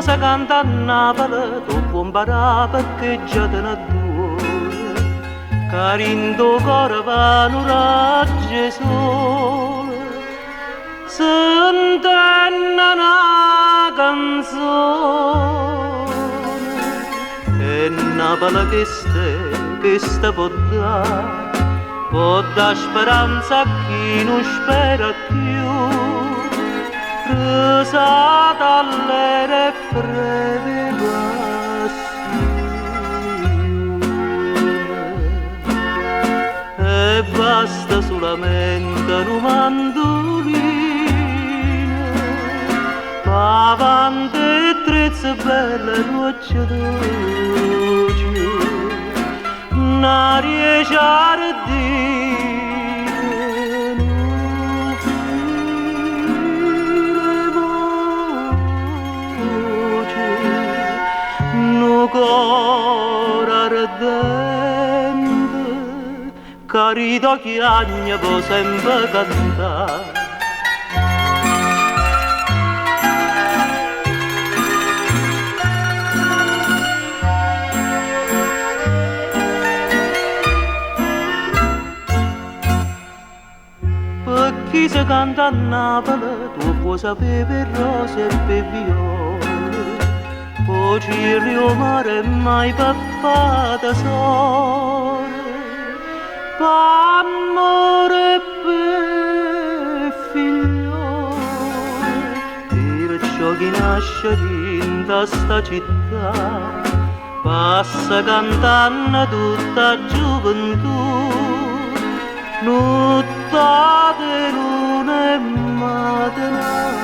passa canta a Napoli, tu puoi imparare perché già te ne due. Carindo cuore va un raggio sole, sentendo una canzone. E Napoli che sta può dare speranza a chi non spera più. Risata alle breve passione e basta solamente un mandolino ma avanti trezze belle noce dolce non riesce a dire cuore ardente, carito chiagna può sempre cantare. Per chi si canta a Napoli, tu puoi sapere per rose e per viole. O cirio mare mai pappata sole, p'amore per figliole, perciò chi nasce in sta città, passa cantando tutta gioventù, notte luna e mattinate.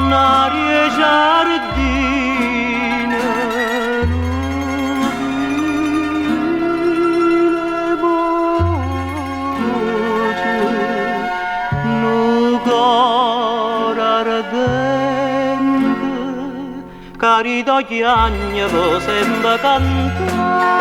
N'aria giardina nubile voce nu cor ardente carito chiagna può sempre cantare.